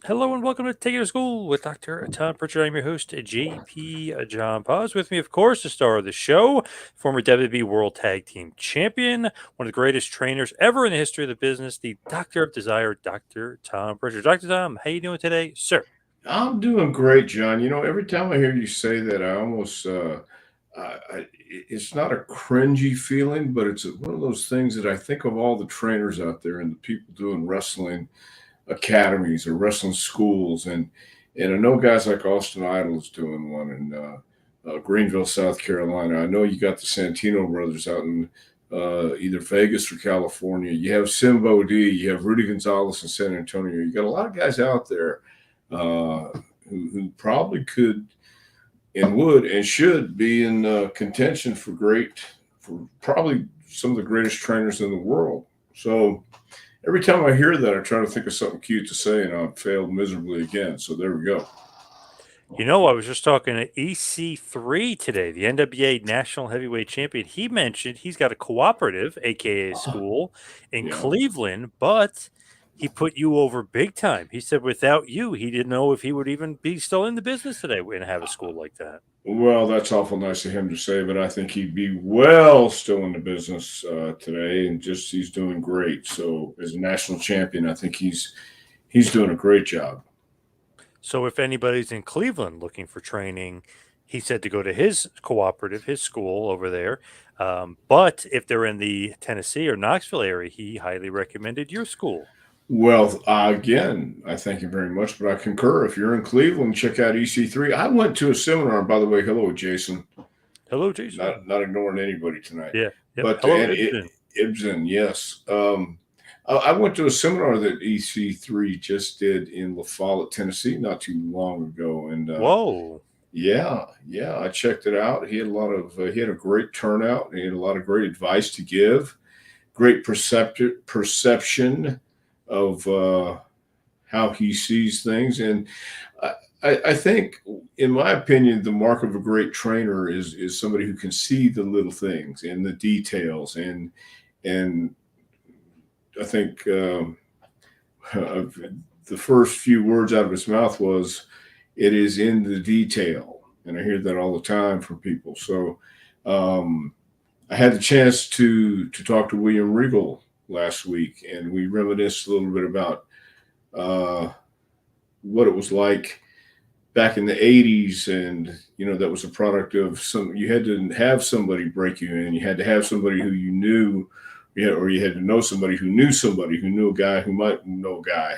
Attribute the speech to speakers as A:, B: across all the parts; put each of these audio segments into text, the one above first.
A: Hello and welcome to Take It to School with Dr. Tom Prichard. I'm your host, JP John Paz. With me, of course, the star of the show, former WWE World Tag Team Champion, one of the greatest trainers ever in the history of the business, the Doctor of Desire, Dr. Tom Prichard. Dr. Tom, how you doing today, sir?
B: I'm doing great, John. Every time I hear you say that, I almost, it's not a cringy feeling, but it's one of those things that I think of all the trainers out there and the people doing wrestling academies or wrestling schools. And I know guys like Austin Idol is doing one in Greenville, South Carolina. I know you got the Santino brothers out in either Vegas or California. You have Simbo D, you have Rudy Gonzalez in San Antonio. You got a lot of guys out there uh, who probably could and would and should be in contention for probably some of the greatest trainers in the world. So every time I hear that, I try to think of something cute to say, and I've failed miserably again. So there we go.
A: You know, I was just talking to EC3 today, the NWA National Heavyweight Champion. He mentioned he's got a cooperative, aka a school, in
B: Yeah.
A: Cleveland, but he put you over big time. He said without you, he didn't know if he would even be still in the business today and have a school like that.
B: Well, that's awful nice of him to say, but I think he'd be well still in the business today, and just he's doing great. So as a national champion, I think he's doing a great job.
A: So if anybody's in Cleveland looking for training, he said to go to his cooperative, his school over there. But if they're in the Tennessee or Knoxville area, he highly recommended your school.
B: Well, again, I thank you very much, but I concur. If you're in Cleveland, check out EC3. I went to a seminar, and by the way, hello, Jason.
A: Hello,
B: Not
A: Jason.
B: ignoring anybody tonight,
A: Yeah. Yep.
B: but
A: Hello,
B: and
A: Ibsen.
B: Ibsen, yes. I went to a seminar that EC3 just did in La Follette, Tennessee, not too long ago, and
A: Whoa.
B: yeah, I checked it out. He had a great turnout. He had a lot of great advice to give, great perception of how he sees things, and I think, in my opinion, the mark of a great trainer is somebody who can see the little things and the details, and I think the first few words out of his mouth was, "It is in the detail," and I hear that all the time from people. So um, I had the chance to talk to William Regal last week, and we reminisced a little bit about uh, what it was like back in the 80s. And that was a product of some, you had to have somebody break you in, you had to have somebody who you knew, or you had to know somebody who knew a guy who might know a guy,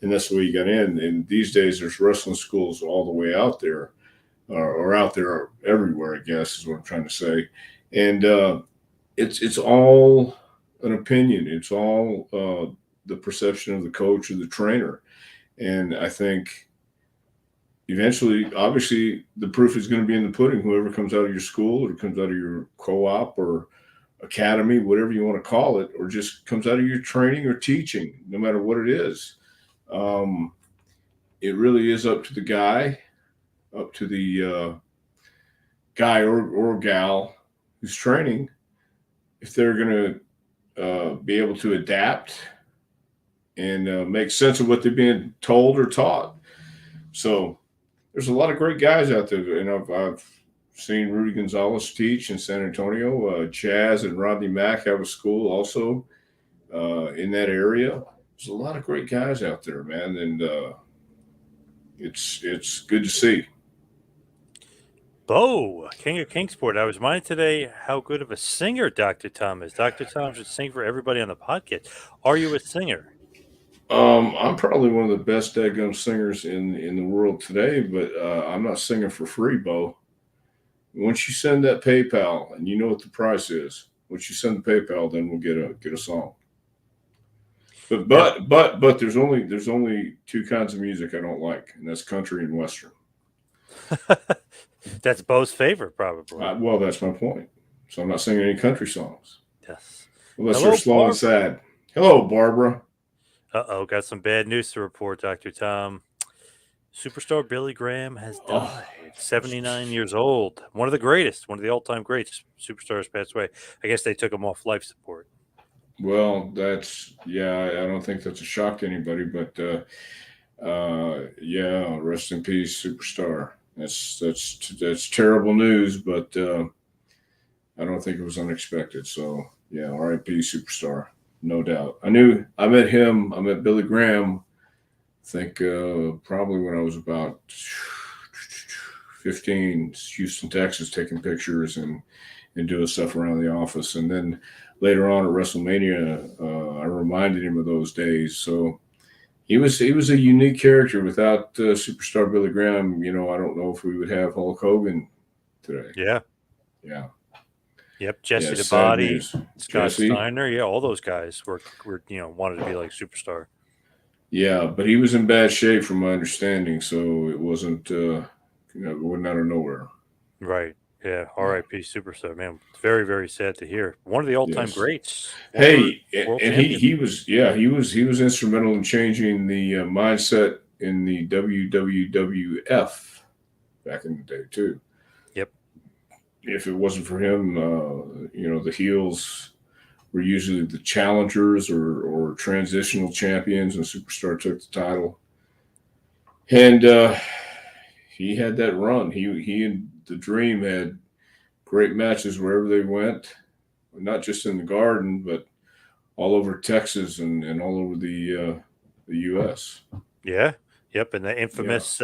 B: and that's the way you got in. And these days there's wrestling schools all the way out there, or out there everywhere, I guess is what I'm trying to say. And it's all an opinion. It's all the perception of the coach or the trainer. And I think eventually, obviously, the proof is going to be in the pudding. Whoever comes out of your school or comes out of your co-op or academy, whatever you want to call it, or just comes out of your training or teaching, no matter what it is, um, it really is up to the guy, up to the guy or gal who's training, if they're going to be able to adapt and make sense of what they're being told or taught. So there's a lot of great guys out there, and I've seen Rudy Gonzalez teach in San Antonio. Chaz and Rodney Mack have a school also in that area. There's a lot of great guys out there, man, and it's good to see.
A: Bo, King of Kingsport. I was reminded today how good of a singer Dr. Tom is. Dr. Tom should sing for everybody on the podcast. Are you a singer?
B: I'm probably one of the best daggum singers in the world today, but I'm not singing for free, Bo. Once you send that PayPal, and you know what the price is, once you send the PayPal, then we'll get a song. But
A: Now,
B: there's only two kinds of music I don't like, and that's country and western.
A: that's Bo's favorite, probably.
B: Well, that's my point. So I'm not singing any country songs
A: Yes.
B: unless they're
A: Hello,
B: slow and
A: Barbara.
B: sad. Hello, Barbara.
A: Uh-oh, got some bad news to report, Dr. Tom. Superstar Billy Graham has
B: Oh,
A: died. 79 years old. One of the greatest, one of the all-time greats. Superstars passed away. I guess they took him off life support.
B: well, that's, yeah. I don't think that's a shock to anybody, but Yeah, rest in peace, superstar. That's terrible news, but I don't think it was unexpected. So yeah, R.I.P. superstar, no doubt. I met him. I met Billy Graham. I think probably when I was about 15, Houston, Texas, taking pictures and doing stuff around the office. And then later on at WrestleMania, I reminded him of those days. So he was a unique character. Without superstar Billy Graham, I don't know if we would have Hulk Hogan today.
A: Yeah.
B: Yeah,
A: Yep.
B: yeah,
A: Jesse the
B: sad
A: Body,
B: news.
A: Scott
B: Jesse.
A: Steiner. Yeah, all those guys were wanted to be like superstar.
B: Yeah, but he was in bad shape from my understanding, so it wasn't it wasn't out of nowhere.
A: Right. Yeah.
B: Yeah.
A: R.I.P. Superstar. Man, it's very, very sad to hear. One of the all-time
B: Yes.
A: greats, former
B: Hey,
A: world
B: and he
A: champion.
B: he was he was instrumental in changing the mindset in the WWF back in the day too.
A: Yep.
B: If it wasn't for him, the heels were usually the challengers or transitional champions, and Superstar took the title. And he had that run. He and the Dream had great matches wherever they went, not just in the Garden, but all over Texas and all over the U.S.
A: Yeah. Yep. And the
B: Yeah.
A: infamous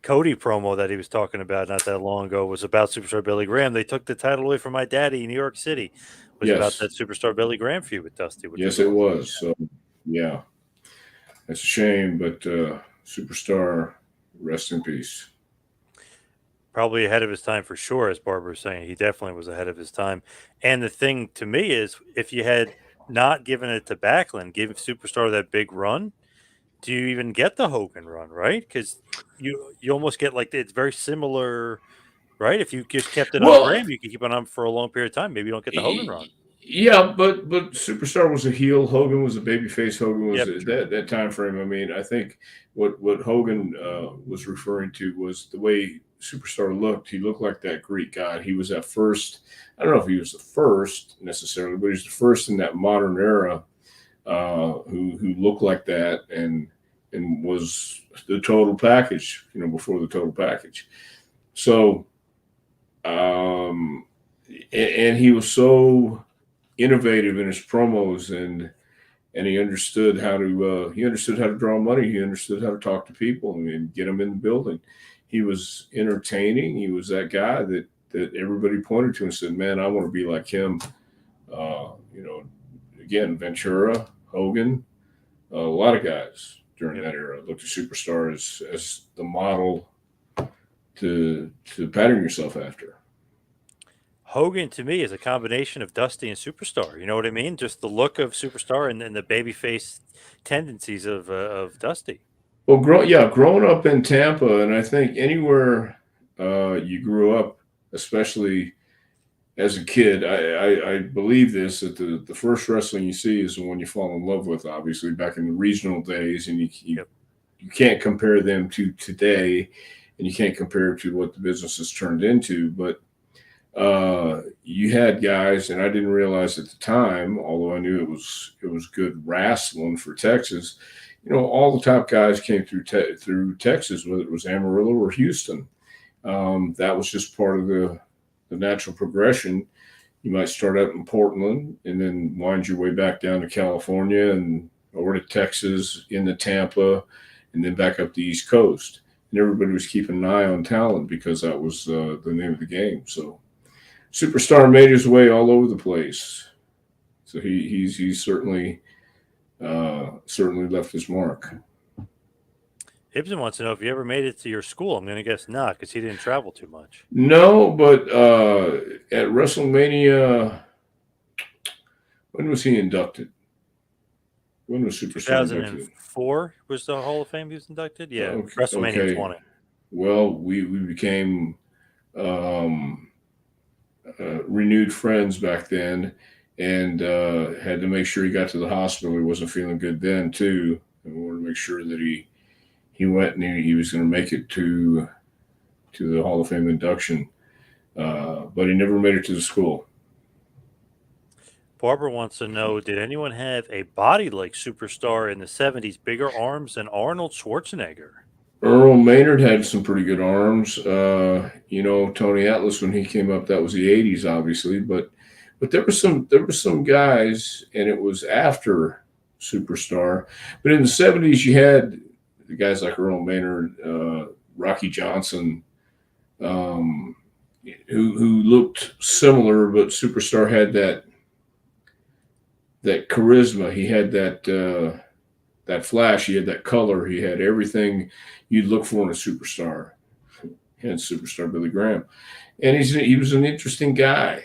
A: Cody promo that he was talking about not that long ago was about Superstar Billy Graham. They took the title away from my daddy in New York City. Was about
B: Yes.
A: that Superstar Billy Graham feud with Dusty, which was
B: Yes, it
A: awesome.
B: was. So yeah, that's a shame, but Superstar, rest in peace.
A: Probably ahead of his time for sure, as Barbara was saying. He definitely was ahead of his time. And the thing to me is, if you had not given it to Backlund, gave Superstar that big run, do you even get the Hogan run, right? Because you almost get like it's very similar, right? If you just kept it on
B: Well,
A: Graham, you could keep it on for a long period of time. Maybe you don't get the Hogan run.
B: yeah, but Superstar was a heel. Hogan was a babyface. Hogan was
A: Yep, true.
B: that time frame. I mean, I think what Hogan was referring to was the way Superstar looked. He looked like that Greek god. He was at first. I don't know if he was the first necessarily, but he was the first in that modern era who looked like that and was the total package. Before the total package. So, and he was so innovative in his promos and he understood how to draw money. He understood how to talk to people and get them in the building. He was entertaining. He was that guy that everybody pointed to and said, "Man, I want to be like him." Uh, you know, Again, Ventura, Hogan, a lot of guys during
A: Yep.
B: that era looked at Superstar as the model to pattern yourself after.
A: Hogan to me is a combination of Dusty and Superstar. You know what I mean? Just the look of Superstar and the babyface tendencies of Dusty.
B: Well, growing up in Tampa, and I think anywhere you grew up, especially as a kid, I believe this that the first wrestling you see is the one you fall in love with. Obviously, back in the regional days, and
A: Yep.
B: you can't compare them to today, and you can't compare it to what the business has turned into. But you had guys, and I didn't realize at the time, although I knew it was good wrestling for Texas. All the top guys came through Texas, whether it was Amarillo or Houston. That was just part of the natural progression. You might start out in Portland and then wind your way back down to California and over to Texas, into Tampa, and then back up the East Coast. And everybody was keeping an eye on talent because that was the name of the game. So Superstar made his way all over the place. So he's certainly left his mark.
A: Ibsen wants to know if you ever made it to your school. I'm going to guess not because he didn't travel too much.
B: No, but at WrestleMania, when was he inducted? When was Superstar inducted?
A: 2004 was the Hall of Fame he was inducted. Yeah,
B: Okay,
A: WrestleMania
B: okay.
A: 20.
B: Well, we became um, renewed friends back then, and had to make sure he got to the hospital. He wasn't feeling good then too, and we wanted to make sure that he went and he was going to make it to the Hall of Fame induction. But he never made it to the school.
A: Barbara wants to know, did anyone have a body like Superstar in the 70s, bigger arms than Arnold Schwarzenegger?
B: Earl Maynard had some pretty good arms. Tony Atlas when he came up, that was the '80s, obviously, but there were some guys, and it was after Superstar. But in the '70s, you had the guys like Earl Maynard, Rocky Johnson, um, who looked similar, but Superstar had that charisma. He had that flash. He had that color. He had everything you'd look for in a superstar. He had superstar Billy Graham, and he was an interesting guy.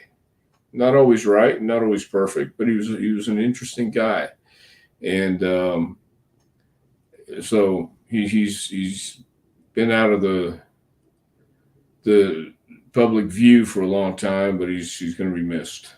B: Not always right, not always perfect, but he was an interesting guy, and so he's been out of the public view for a long time, but he's going to be missed.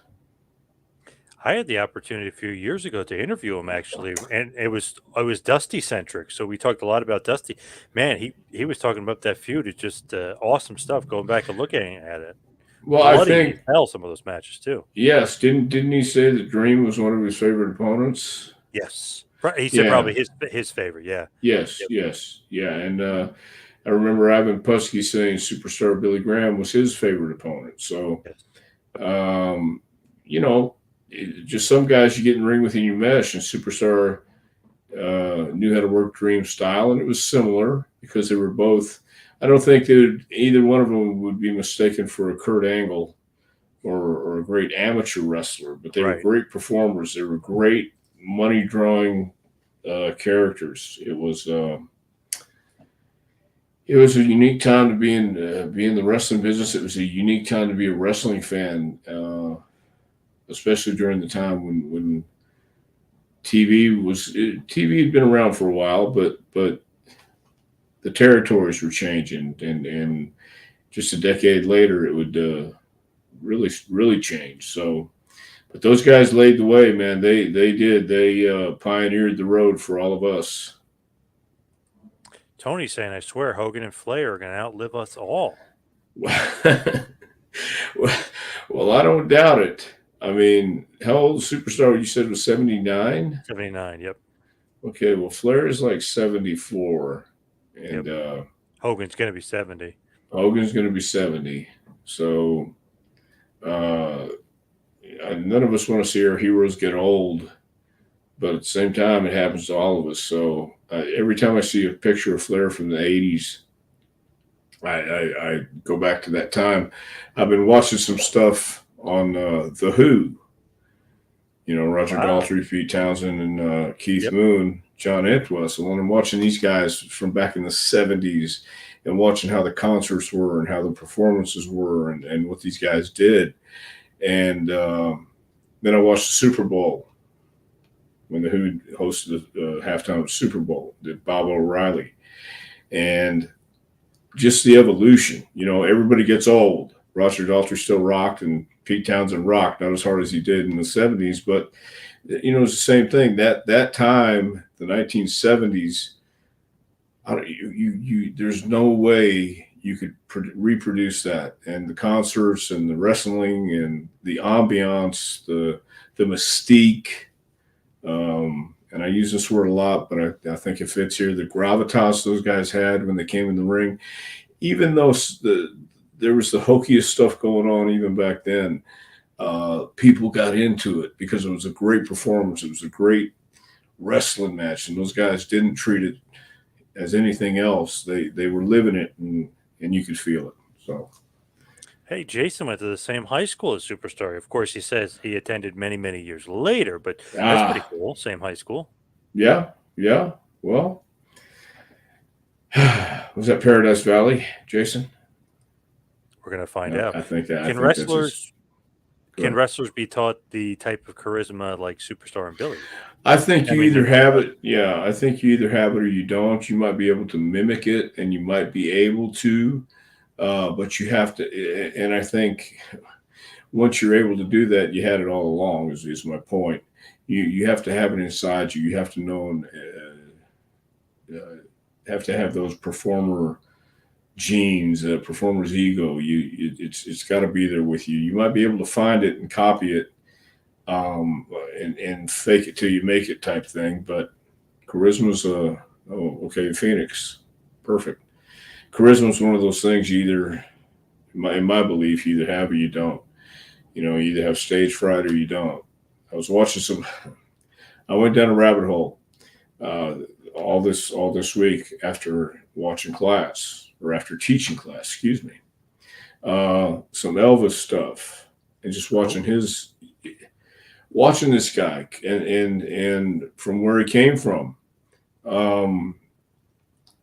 A: I had the opportunity a few years ago to interview him actually, and it was Dusty centric. So we talked a lot about Dusty. Man, he was talking about that feud. It's just awesome stuff. Going back and looking at it,
B: Well, I
A: bloody as
B: think
A: hell. Some of those matches too.
B: yes. Didn't he say that Dream was one of his favorite opponents?
A: Yes, he said
B: Yeah.
A: probably his favorite. Yeah.
B: Yes.
A: Yep.
B: Yes. Yeah. And I remember Ivan Putski saying Superstar Billy Graham was his favorite opponent. So,
A: Yes.
B: um, just some guys you get in the ring with and you mesh, and Superstar knew how to work Dream style, and it was similar because they were both. I don't think that either one of them would be mistaken for a Kurt Angle or a great amateur wrestler, but they were
A: Right.
B: great performers. They were great money drawing characters. It was a unique time to be in the wrestling business. It was a unique time to be a wrestling fan, especially during the time when TV had been around for a while, but the territories were changing, and just a decade later, it would really change. So, but those guys laid the way, man. They did. They pioneered the road for all of us.
A: Tony's saying, I swear, Hogan and Flair are going to outlive us all.
B: Well, I don't doubt it. I mean, how old Superstar you said was 79?
A: 79. Yep.
B: Okay, well, Flair is like 74,
A: Yep.
B: and
A: Hogan's going to be 70.
B: Hogan's going to be 70. So uh, none of us want to see our heroes get old, but at the same time, it happens to all of us. So every time I see a picture of Flair from the '80s, I go back to that time. I've been watching some stuff on the Who. Roger
A: Wow.
B: Daltrey, Pete Townsend, and Keith
A: Yep.
B: Moon, John Entwistle. And I'm watching these guys from back in the '70s and watching how the concerts were and how the performances were and what these guys did. And then I watched the Super Bowl when the Who hosted the halftime Super Bowl, did Bob O'Reilly. And just the evolution. Everybody gets old. Roger Daltrey still rocked, and Pete Townsend rocked, not as hard as he did in the '70s, but it's the same thing. That time, the 1970s, there's no way you could reproduce that, and the concerts and the wrestling and the ambiance, the mystique. And I use this word a lot, but I think it fits here. The gravitas those guys had when they came in the ring, even though there was the hokiest stuff going on even back then, people got into it because it was a great performance. It was a great wrestling match, and those guys didn't treat it as anything else. They were living it, and you could feel it. So.
A: Hey, Jason went to the same high school as Superstar. Of course, he says he attended many, many years later, but that's pretty
B: Ah,
A: cool. Same high school.
B: yeah, yeah. Well, was that Paradise Valley, Jason?
A: We're going to find
B: No,
A: out.
B: I
A: Can
B: think that's his.
A: wrestlers
B: Go
A: can
B: ahead.
A: wrestlers be taught the type of charisma like Superstar and Billy?
B: I think
A: I
B: you
A: mean,
B: either
A: they're just
B: have it. Yeah, I think you either have it or you don't. You might be able to mimic it, and you might be able to, but you have to. And I think once you're able to do that, you had it all along. Is my point. You have to have it inside you. You have to know and have to have those performer genes, performer's ego. It's got to be there with you. You might be able to find it and copy it, um, and fake it till you make it type thing. But charisma's okay, Phoenix, perfect. Charisma's one of those things you either, in my belief, you either have or you don't. You know, you either have stage fright or you don't. I was watching some. I went down a rabbit hole uh, all this week after watching class or after teaching class. Excuse me. Some Elvis stuff and just
A: Oh,
B: watching this guy and from where he came from. Um,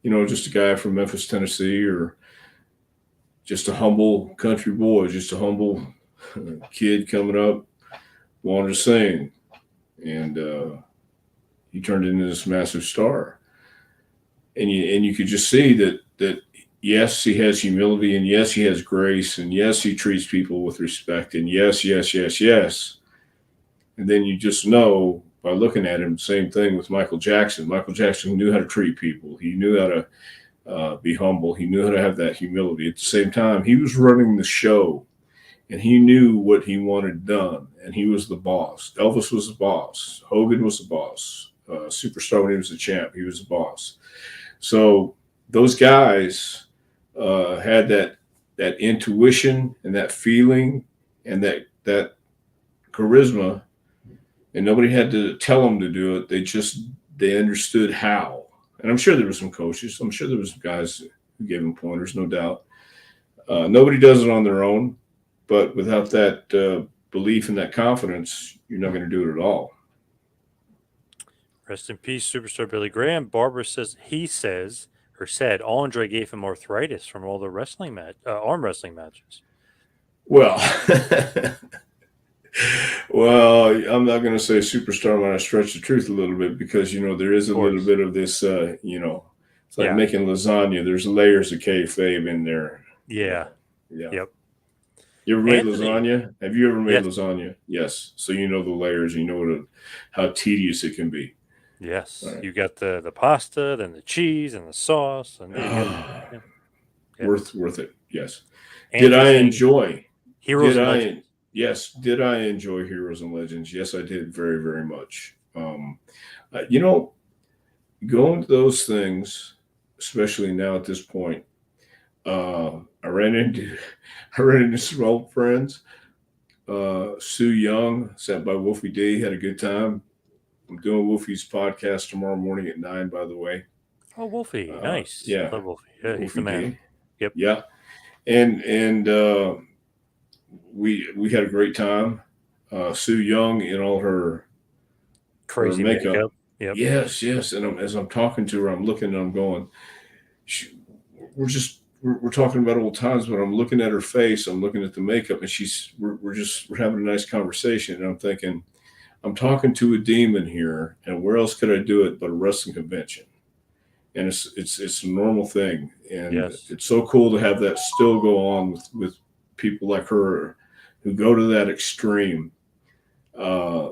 B: just a guy from Memphis, Tennessee, or just a humble country boy, just a humble kid coming up, wanted to sing, and he turned into this massive star. And you could just see that yes, he has humility, and yes, he has grace, and yes, he treats people with respect, and yes, yes, yes, yes. And then you just know by looking at him. Same thing with Michael Jackson. Michael Jackson knew how to treat people. He knew how to be humble. He knew how to have that humility. At the same time, he was running the show, and he knew what he wanted done, and he was the boss. Elvis was the boss. Hogan was the boss. Superstar when he was the champ, he was the boss. So those guys had that intuition and that feeling and that charisma, and nobody had to tell them to do it. They understood how. And I'm sure there were some coaches. I'm sure there was some guys who gave them pointers, no doubt. Nobody does it on their own, but without that belief and that confidence, you're not going to do it at all.
A: rest in peace, superstar Billy Graham. Barbara said Andre gave him arthritis from all the arm wrestling matches.
B: Well, well, I'm not going to say superstar when I stretch the truth a little bit because there is
A: Of
B: a little
A: course.
B: bit of this. It's like
A: Yeah.
B: making lasagna. There's layers of kayfabe in there.
A: Yeah.
B: Yeah.
A: Yep.
B: You ever made
A: Anthony.
B: lasagna? Have you ever made
A: Yes.
B: lasagna? Yes. So you know the layers. You know how tedious it can be. All
A: Yes.
B: right.
A: You got the pasta, then the cheese and the sauce, and there you go. Yeah. Yep.
B: Worth it. Yes. Did
A: Anthony
B: I
A: saying
B: enjoy?
A: heroes
B: Did
A: and legends.
B: I? Yes. Did I enjoy Heroes and Legends? Yes, I did very very much. Uh, you know, going to those things, especially now at this point, uh, I ran into I ran into some old friends. Sue Young sat by Wolfie D. Had a good time. I'm doing Wolfie's podcast tomorrow morning at 9. By the way,
A: Oh, Wolfie. Nice.
B: yeah,
A: Love Wolfie. Yeah, he's the
B: Wolfie
A: man.
B: D.
A: Yep.
B: Yeah, and we had a great time. Sue Young in all her
A: Crazy
B: makeup.
A: makeup. Yep.
B: Yes, yes. And as I'm talking to her, I'm looking and I'm going, she, we're talking about old times, but I'm looking at her face, I'm looking at the makeup, and we're having a nice conversation, and I'm thinking, I'm talking to a demon here, and where else could I do it but a wrestling convention? And it's a normal thing, and
A: Yes.
B: it's so cool to have that still go on with people like her who go to that extreme uh,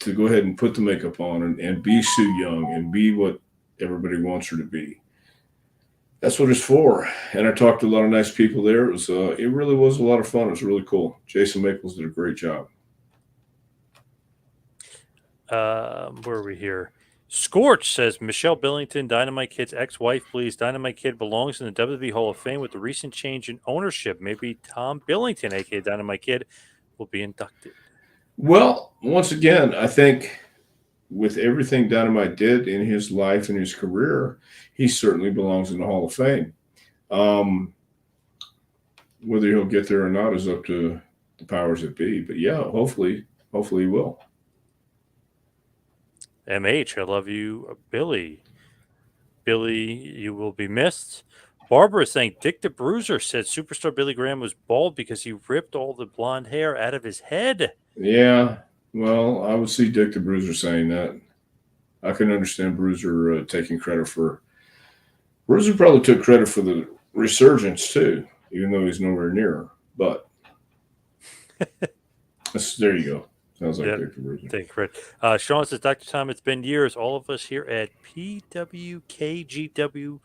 B: to go ahead and put the makeup on and be Sue Young and be what everybody wants her to be. That's what it's for. And I talked to a lot of nice people there. It really was a lot of fun. It was really cool. Jason Maples did a great job.
A: Where are we here? Scorch says Michelle Billington, Dynamite Kid's ex-wife, believes Dynamite Kid belongs in the WWE Hall of Fame with the recent change in ownership. Maybe Tom Billington, aka Dynamite Kid, will be inducted.
B: Well, once again, I think with everything Dynamite did in his life and his career, he certainly belongs in the Hall of Fame. Um, whether he'll get there or not is up to the powers that be. But yeah, hopefully he will.
A: MH, I love you, Billy. Billy, you will be missed. Barbara is saying Dick the Bruiser said superstar Billy Graham was bald because he ripped all the blonde hair out of his head.
B: Yeah, well, I would see Dick the Bruiser saying that. I can understand Bruiser taking credit for. Bruiser probably took credit for the resurgence too, even though he's nowhere near her. But there you go. Sounds like
A: Yeah,
B: Dick the Bruiser.
A: take credit. Sean says, Dr. Tom, it's been years. All of us here at PWKGW,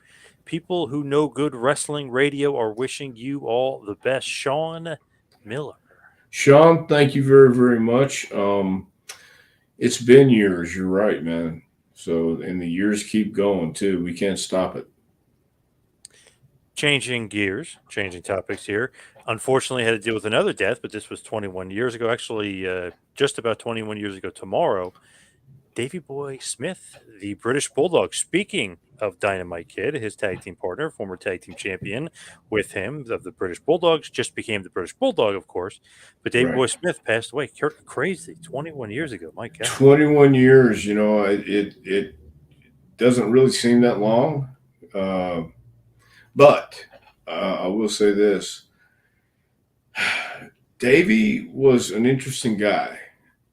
A: people who know good wrestling radio, are wishing you all the best. Sean Miller.
B: Sean, thank you very, very much. It's been years. You're right, man. So, and the years keep going too. We can't stop it.
A: Changing gears, changing topics here. Unfortunately, I had to deal with another death, but this was 21 years ago. Actually, just about 21 years ago tomorrow. Davy Boy Smith, the British Bulldog. Speaking of Dynamite Kid, his tag team partner, former tag team champion with him of the British Bulldogs, just became the British Bulldog, of course. But Davy
B: Right.
A: Boy Smith passed away. Crazy, 21 years ago. My God.
B: 21 years, it doesn't really seem that long. Uh, but I will say this Davey was an interesting guy.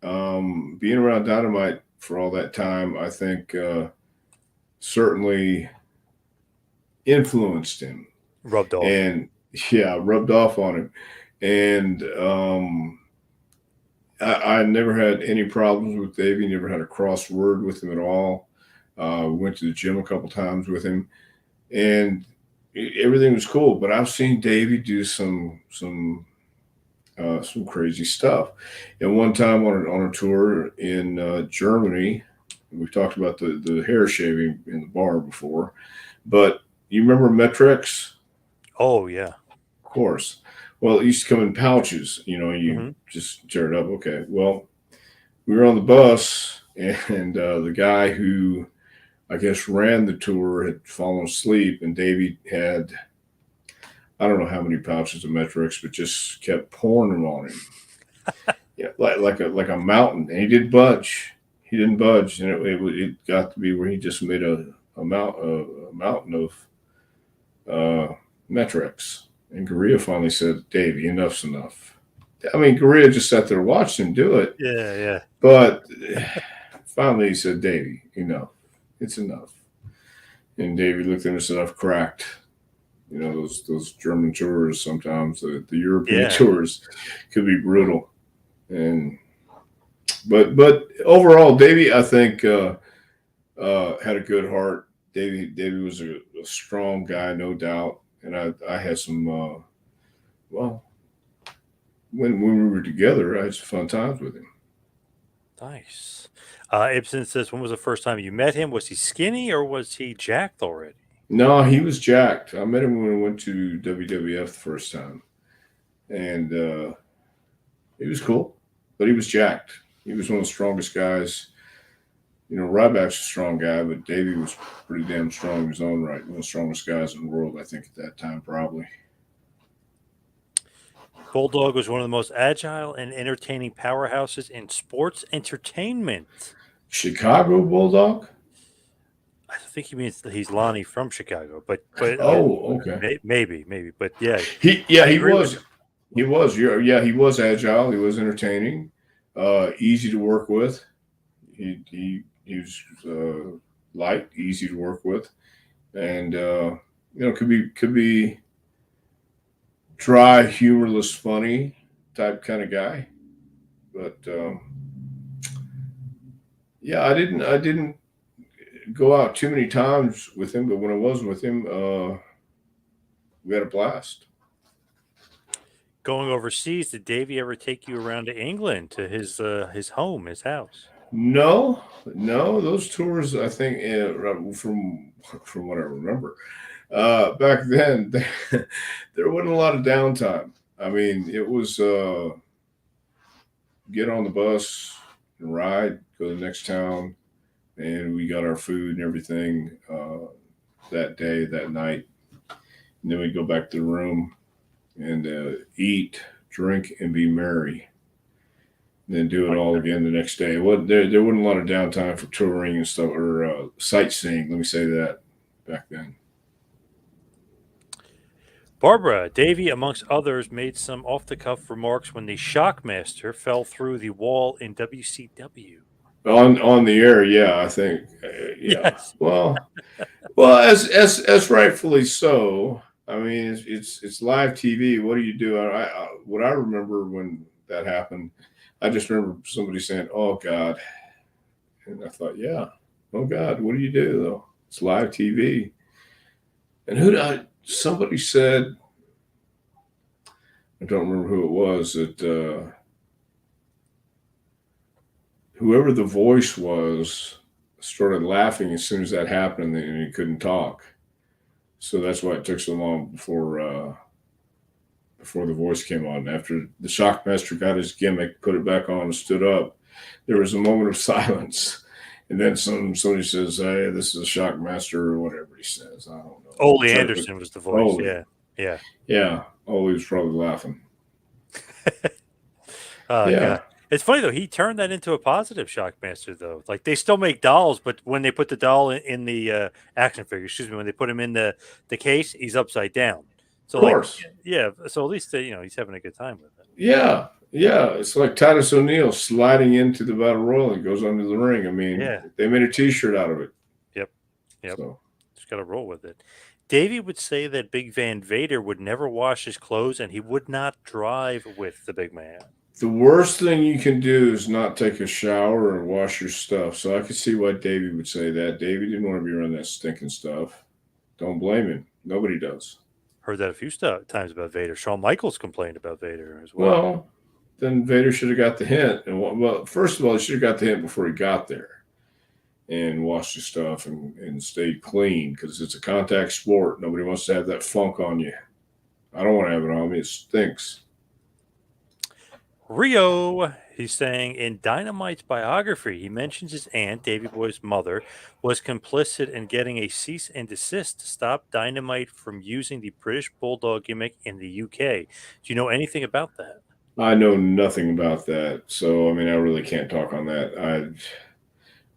B: Being around Dynamite for all that time, I think certainly influenced him
A: Rubbed off.
B: and, yeah, rubbed off on him. And I never had any problems with Davey, never had a cross word with him at all. We went to the gym a couple times with him, and everything was cool. But I've seen Davey do some crazy stuff. And one time on a tour in Germany, we've talked about the hair shaving in the bar before, but you remember Metrex?
A: Oh, yeah.
B: Of course. Well, it used to come in pouches. You
A: Hmm.
B: just tear it up. Okay. Well, we were on the bus, and the guy who I guess ran the tour had fallen asleep, and Davey had, I don't know how many pouches of Metrix, but just kept pouring them on him. Yeah, like a mountain, and he didn't budge. He didn't budge, and it got to be where he just made a mountain of Metrix. And Gurria finally said, "Davey, enough's enough." I mean, Gurria just sat there watching him do it,
A: Yeah, yeah.
B: but finally he said, "Davey, enough. It's enough." And Davey looked at him and said, "I've cracked." Those German tours sometimes, the European
A: Yeah.
B: tours could be brutal. And but overall, Davey, I think had a good heart. Davey was a strong guy, no doubt. And I had some well, when we were together, I had some fun times with him.
A: Nice. Ibsen says, when was the first time you met him? Was he skinny or was he jacked already?
B: No, he was jacked. I met him when we went to WWF the first time, and he was cool, but he was jacked. He was one of the strongest guys. Ryback's a strong guy, but Davey was pretty damn strong in his own right. One of the strongest guys in the world, I think, at that time, probably.
A: Bulldog was one of the most agile and entertaining powerhouses in sports entertainment.
B: Chicago Bulldog?
A: I think he means that he's Lonnie from Chicago, but
B: Oh, okay.
A: maybe. But yeah,
B: Yeah,
A: I
B: he
A: agree with
B: was.
A: him.
B: He was. Yeah, he was agile. He was entertaining, easy to work with. He was light, easy to work with, and could be dry, humorless, funny type kind of guy. But yeah, I didn't go out too many times with him, but when I was with him, we had a blast.
A: Going overseas, did Davey ever take you around to England to his home, his house?
B: No, no, those tours. I think from what I remember, back then there wasn't a lot of downtime. I mean, it was get on the bus and ride, go to the next town, and we got our food and everything that day, that night. And then we go back to the room and eat, drink, and be merry. And then do it
A: Like
B: all
A: that.
B: again the next day. There wasn't a lot of downtime for touring and stuff or sightseeing. Let me say that back then.
A: Barbara, Davey, amongst others, made some off the cuff remarks when the Shockmaster fell through the wall in WCW.
B: On the air, yeah, I think, yeah.
A: Yes.
B: Well, as rightfully so. I mean, it's live TV. What do you do? What I remember when that happened, I just remember somebody saying, "Oh God," and I thought, "Yeah, oh God, what do you do though? It's live TV." And somebody said, I don't remember who it was that whoever the voice was started laughing as soon as that happened, and he couldn't talk. So that's why it took so long before the voice came on. After the Shockmaster got his gimmick, put it back on, and stood up, there was a moment of silence. And then somebody says, "Hey, this is a Shockmaster," or whatever he says. I don't know.
A: Ole Anderson was the voice.
B: Ole.
A: Yeah.
B: Yeah. Ole was probably laughing.
A: Oh
B: Yeah.
A: God. It's funny though. He turned that into a positive, Shockmaster. Though, like they still make dolls, but when they put the doll in the action figure, excuse me, when they put him in the case, he's upside down. So
B: Of
A: like,
B: course.
A: yeah. So at least he's having a good time with it.
B: Yeah. Yeah. It's like Titus O'Neil sliding into the Battle Royal and goes under the ring. I mean,
A: Yeah.
B: they made a T-shirt out of it.
A: Yep.
B: So.
A: Just got to roll with it. Davey would say that Big Van Vader would never wash his clothes and he would not drive with the big man.
B: The worst thing you can do is not take a shower or wash your stuff. So I could see why Davey would say that. Davey didn't want to be around that stinking stuff. Don't blame him. Nobody does.
A: Heard that a few times about Vader. Shawn Michaels complained about Vader as well.
B: Well, then Vader should have got the hint. And well, first of all, he should have got the hint before he got there and washed his stuff and stayed clean because it's a contact sport. Nobody wants to have that funk on you. I don't want to have it on me. It stinks.
A: Rio, he's saying in Dynamite's biography, he mentions his aunt, Davey Boy's mother, was complicit in getting a cease and desist to stop Dynamite from using the British Bulldog gimmick in the UK. Do you know anything about that?
B: I know nothing about that. So, I mean, I really can't talk on that.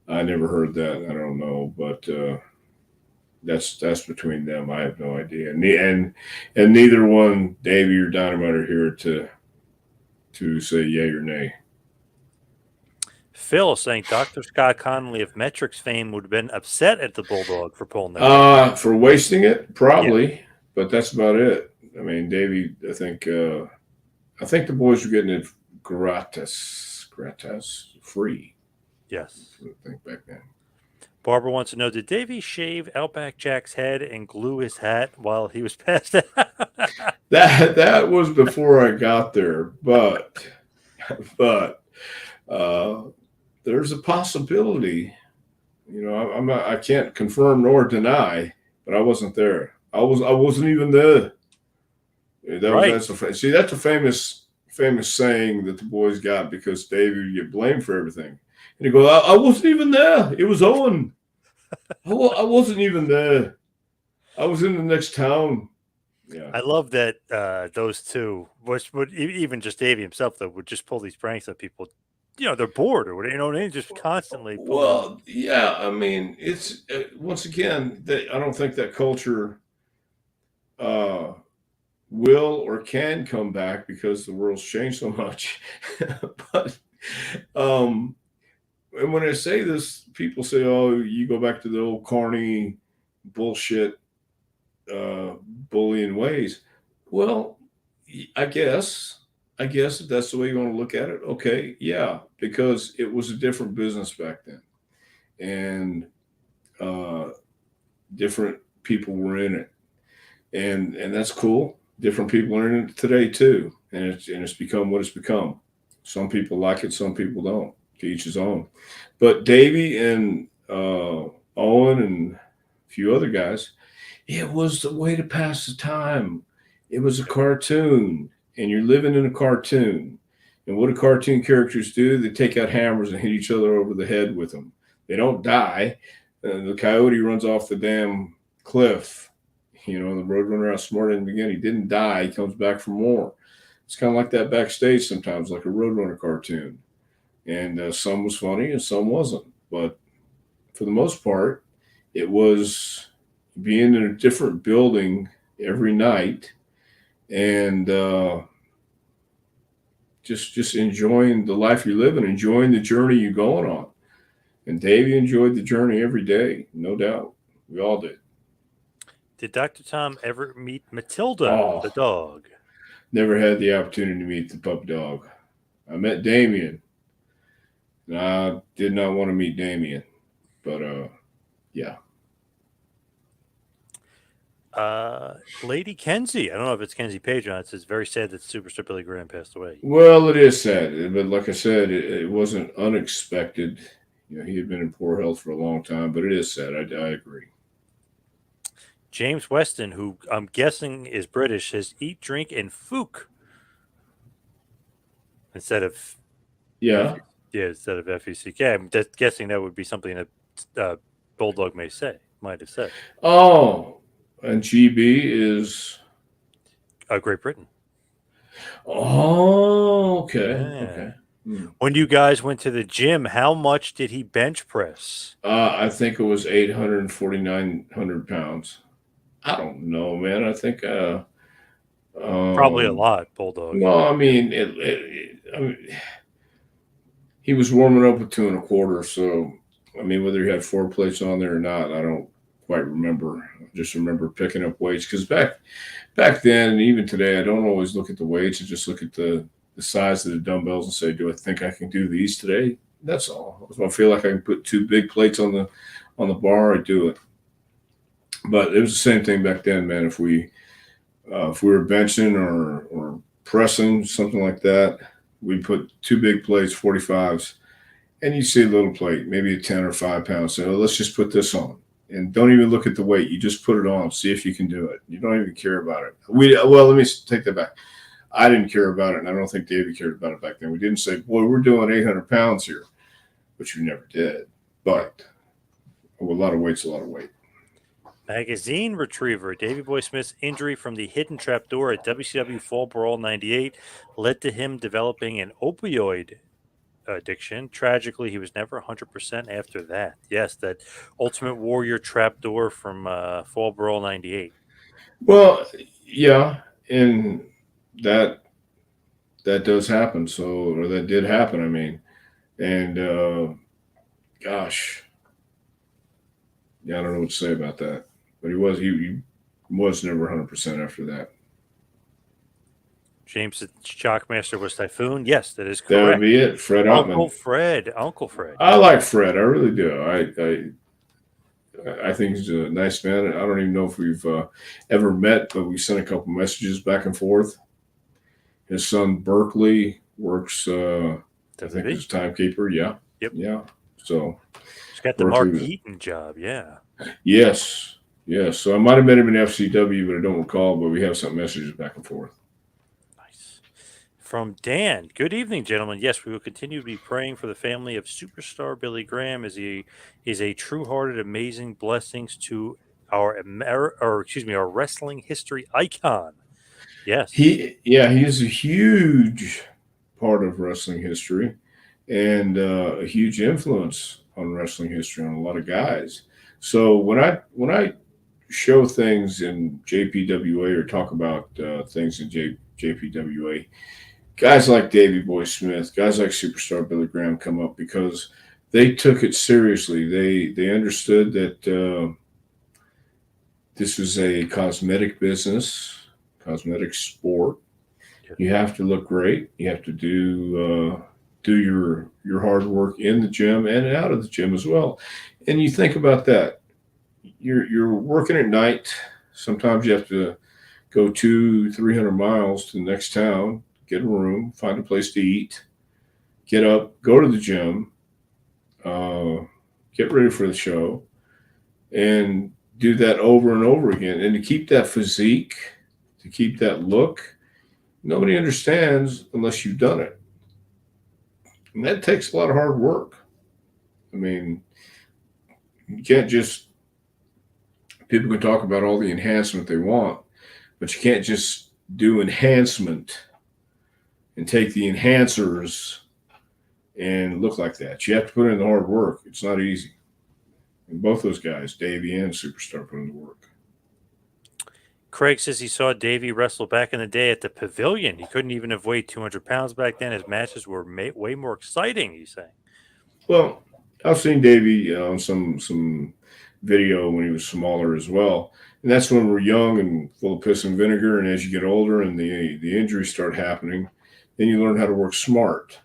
B: I never heard that. I don't know, but that's between them. I have no idea. And neither one, Davey or Dynamite, are here to say yay or nay.
A: Phil saying Dr. Scott Connolly of Metrics fame would have been upset at the Bulldog for pulling that.
B: For wasting it, probably, but that's about it. I mean, Davey, I think the boys were getting it gratis, free.
A: Yes.
B: I think back then.
A: Barbara wants to know, did Davey shave Outback Jack's head and glue his hat while he was passed out?
B: That was before I got there, but there's a possibility. You know, I can't confirm nor deny, but I wasn't there. I wasn't even there. That's a famous saying that the boys got because Davey would get blamed for everything. And he goes, I wasn't even there. It was Owen. I wasn't even there. I was in the next town. Yeah.
A: I love that those two, which would even just Davey himself, though, would just pull these pranks on people. You know, they're bored or whatever. They just constantly pull.
B: Well, yeah. I mean, it's once again, I don't think that culture will or can come back because the world's changed so much. But and when I say this, people say, "Oh, you go back to the old corny bullshit bullying ways." Well, I guess if that's the way you want to look at it, okay, yeah, because it was a different business back then, and different people were in it, and that's cool. Different people are in it today too, and it's become what it's become. Some people like it, some people don't. To each his own. But Davey and Owen and a few other guys, it was the way to pass the time. It was a cartoon, and you're living in a cartoon. And what do cartoon characters do? They take out hammers and hit each other over the head with them. They don't die. The coyote runs off the damn cliff. You know, the Roadrunner outsmarted in the beginning. He didn't die. He comes back for more. It's kind of like that backstage sometimes, like a Roadrunner cartoon. And some was funny and some wasn't. But for the most part, it was being in a different building every night and just enjoying the life you're living, enjoying the journey you're going on. And Davey enjoyed the journey every day, no doubt. We all did.
A: Did Dr. Tom ever meet Matilda, the dog?
B: Never had the opportunity to meet the pup dog. I met Damien. And I did not want to meet Damien. But, yeah.
A: Lady Kenzie. I don't know if it's Kenzie Page or not. It says very sad that Superstar Billy Graham passed away.
B: Well, it is sad, but like I said, it wasn't unexpected. He had been in poor health for a long time, but it is sad. I agree.
A: James Weston, who I'm guessing is British, says eat, drink, and fook instead of
B: Yeah.
A: instead of FUCK. I'm just guessing that would be something that Bulldog might have said.
B: Oh, and GB is.
A: Great Britain.
B: Oh, okay,
A: Yeah.
B: okay. Hmm.
A: When you guys went to the gym, how much did he bench press?
B: I think it was 849 pounds. I don't know, man. I think.
A: Probably a
B: Um,
A: lot, Bulldog.
B: well, I mean, he was warming up with 2 1/4. So, I mean, whether he had 4 plates on there or not, I don't quite remember. I just remember picking up weights because back then and even today, I don't always look at the weights. I just look at the size of the dumbbells and say, do I think I can do these today? That's all. If I feel like I can put 2 big plates on the bar, I do it. But it was the same thing back then, man. If we were benching or pressing something like that, we put 2 big plates, 45s, and you see a little plate, maybe a 10 or 5 pounds. So let's just put this on, and don't even look at the weight. You just put it on, see if you can do it. You don't even care about it. Let me take that back. I didn't care about it, and I don't think David cared about it back then. We didn't say, "Boy, we're doing 800 pounds here," which we never did. But a lot of weight's a lot of weight.
A: Magazine retriever. Davey Boy Smith's injury from the hidden trapdoor at WCW Fall Brawl 98 led to him developing an opioid addiction. Tragically, he was never 100% after that. Yes, that Ultimate Warrior trapdoor from Fall Brawl 98.
B: Well, yeah, and that that does happen. So, or that did happen. I mean, and gosh, yeah, I don't know what to say about that. But he was never 100% after that.
A: James the Shockmaster was Typhoon. Yes, that is
B: That would
A: correct.
B: be it. Fred
A: Uncle
B: Ottman.
A: Fred. Uncle Fred.
B: I like Fred. I really do. I think he's a nice man. I don't even know if we've ever met, but we sent a couple messages back and forth. His son Berkeley works. I think
A: WB.
B: as timekeeper. Yeah.
A: Yep.
B: Yeah. So
A: He's got the
B: Berkeley.
A: Mark Eaton job. Yeah.
B: Yes. Yes. So I might have met him in FCW, but I don't recall. But we have some messages back and forth.
A: Nice. From Dan. Good evening, gentlemen. Yes, we will continue to be praying for the family of superstar Billy Graham as he is a true-hearted, amazing blessings to our our wrestling history icon. Yes.
B: He is a huge part of wrestling history and a huge influence on wrestling history on a lot of guys. So when I show things in JPWA or talk about things in JPWA, guys like Davey Boy Smith, guys like Superstar Billy Graham come up because they took it seriously. They understood that this was a cosmetic business, cosmetic sport. You have to look great. You have to do your hard work in the gym and out of the gym as well. And you think about that. You're working at night. Sometimes you have to go 200-300 miles to the next town, get a room, find a place to eat, get up, go to the gym, get ready for the show, and do that over and over again. And to keep that physique, to keep that look, nobody understands unless you've done it. And that takes a lot of hard work. I mean, you can't just, people can talk about all the enhancement they want, but you can't just do enhancement and take the enhancers and look like that. You have to put in the hard work. It's not easy. And both those guys, Davey and Superstar, put in the work.
A: Craig says he saw Davey wrestle back in the day at the Pavilion. He couldn't even have weighed 200 pounds back then. His matches were way more exciting, he's saying.
B: Well, I've seen Davey on some video when he was smaller as well. And that's when we're young and full of piss and vinegar. And as you get older and the injuries start happening, then you learn how to work smart.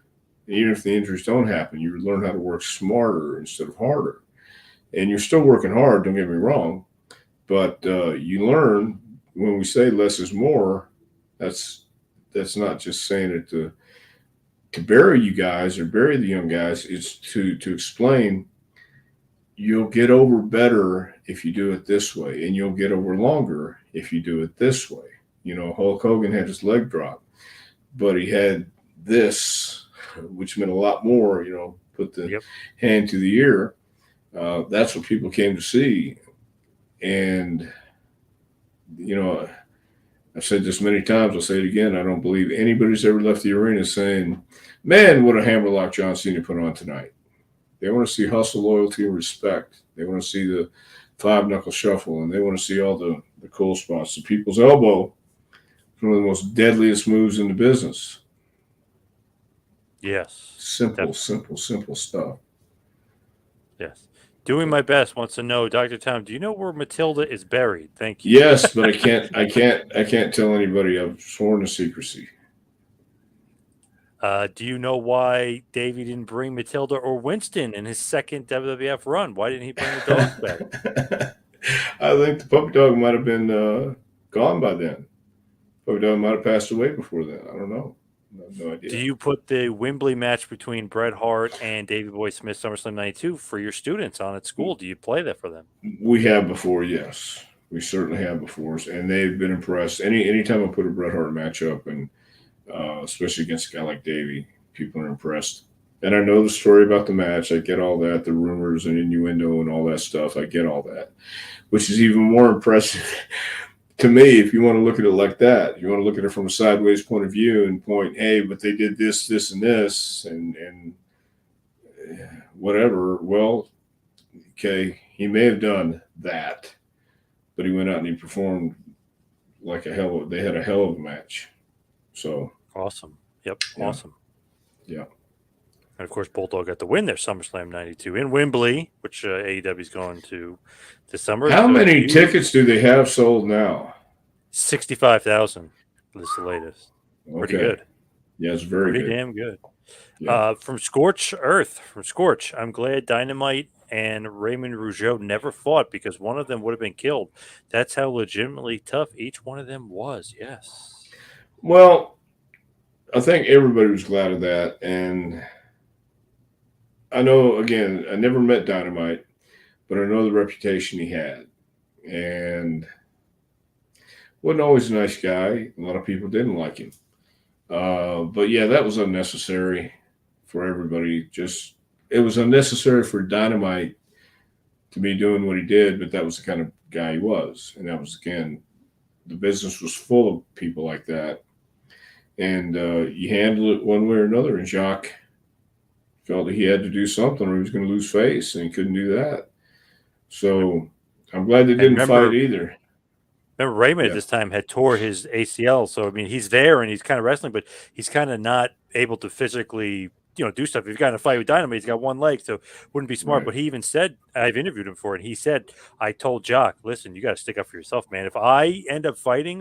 B: And even if the injuries don't happen, you learn how to work smarter instead of harder. And you're still working hard, don't get me wrong, But you learn when we say less is more. That's that's not just saying it to bury you guys or bury the young guys. It's to explain you'll get over better if you do it this way, and you'll get over longer if you do it this way. You know, Hulk Hogan had his leg drop, but he had this, which meant a lot more. You know, put the
A: Yep.
B: hand to the ear. That's what people came to see, and you know, I've said this many times. I'll say it again. I don't believe anybody's ever left the arena saying, "Man, what a hammerlock John Cena put on tonight." They want to see hustle, loyalty, and respect. They want to see the five knuckle shuffle, and they want to see all the cool spots. The people's elbow, one of the most deadliest moves in the business.
A: Yes.
B: Simple,
A: Definitely.
B: simple, simple stuff.
A: Yes. Doing my best wants to know, Dr. Tom, do you know where Matilda is buried? Thank you.
B: Yes, but I can't tell anybody. I've sworn to secrecy.
A: Do you know why Davey didn't bring Matilda or Winston in his second WWF run? Why didn't he bring the dogs back?
B: I think the puppy dog might have been gone by then. Puppy dog might have passed away before then. I don't know. I have no idea.
A: Do you put the Wembley match between Bret Hart and Davey Boy Smith SummerSlam 92 for your students on at school? Do you play that for them?
B: We have before, yes. We certainly have before, and they've been impressed. Anytime I put a Bret Hart match up, and especially against a guy like Davey, people are impressed. And I know the story about the match. I get all that, the rumors and innuendo and all that stuff. I get all that, which is even more impressive to me if you want to look at it like that. You want to look at it from a sideways point of view and point, hey, but they did this, this, and this, and whatever. Well, okay, he may have done that, but he went out and he performed like a hell of, they had a hell of a match. So
A: Awesome. Yep.
B: yeah,
A: Awesome.
B: yeah.
A: And of course, Bulldog got the win there, SummerSlam 92 in Wembley, which AEW is going to this summer.
B: How
A: So
B: many tickets do they have sold now?
A: 65,000. This is the latest. Pretty
B: Okay.
A: good.
B: Yeah, it's very
A: Pretty
B: good.
A: damn good.
B: Yeah.
A: From Scorch Earth, from Scorch, I'm glad Dynamite and Raymond Rougeau never fought because one of them would have been killed. That's how legitimately tough each one of them was. Yes.
B: Well, I think everybody was glad of that, and I know again, I never met Dynamite, but I know the reputation he had, and wasn't always a nice guy. A lot of people didn't like him, but yeah, that was unnecessary for everybody. Just it was unnecessary for Dynamite to be doing what he did, but that was the kind of guy he was, and that was again, the business was full of people like that, and you handle it one way or another. And Jacques felt that he had to do something, or he was going to lose face, and he couldn't do that. So I'm glad they
A: And
B: didn't fight either.
A: remember Raymond at
B: Yeah,
A: this time had tore his ACL. So, I mean, he's there and he's kind of wrestling, but he's kind of not able to physically, do stuff. If you've got in a fight with Dynamite, he's got one leg, so wouldn't be smart.
B: right.
A: But he even said, I've interviewed him for it, and he said, I told Jock, listen, you got to stick up for yourself, man. If I end up fighting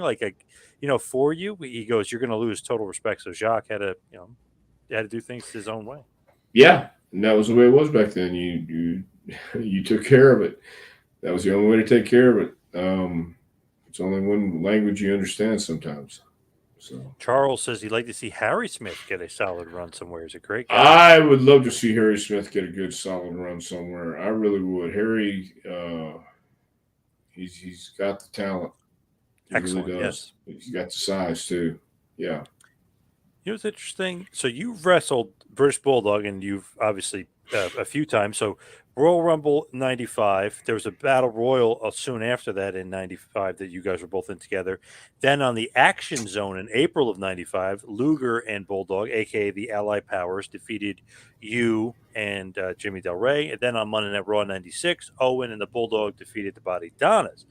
A: for you, he goes, you're going to lose total respect. So Jacques had to do things his own way.
B: Yeah, and that was the way it was back then. You took care of it. That was the only way to take care of it. It's only one language you understand sometimes. So
A: Charles says he'd like to see Harry Smith get a solid run somewhere. He's a great guy.
B: I would love to see Harry Smith get a good solid run somewhere. I really would. Harry, he's got the talent. He
A: Excellent,
B: really does.
A: yes.
B: He's got the size too. Yeah.
A: You know what's interesting? So you've wrestled British Bulldog, and you've obviously a few times. So Royal Rumble '95. There was a Battle Royal soon after that in '95 that you guys were both in together. Then on the Action Zone in April of '95, Luger and Bulldog, aka the Allied Powers, defeated you and Jimmy Del Rey. And then on Monday Night Raw '96, Owen and the Bulldog defeated the Body Donnas.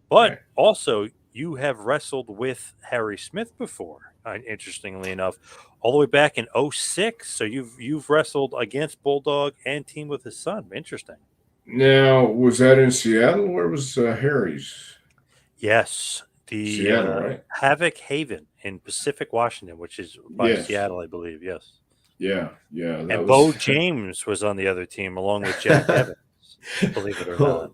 A: But
B: Right.
A: also, you have wrestled with Harry Smith before, interestingly enough, all the way back in '06. So you've wrestled against Bulldog and teamed with his son. Interesting.
B: Now, was that in Seattle? Where was Harry's?
A: Yes, the
B: Seattle, right?
A: Havoc Haven in Pacific, Washington, which is by
B: Yes.
A: Seattle, I believe. Yes.
B: Yeah. Yeah. That
A: And
B: was.
A: Bo James was on the other team along with Jack Evans. believe it or not.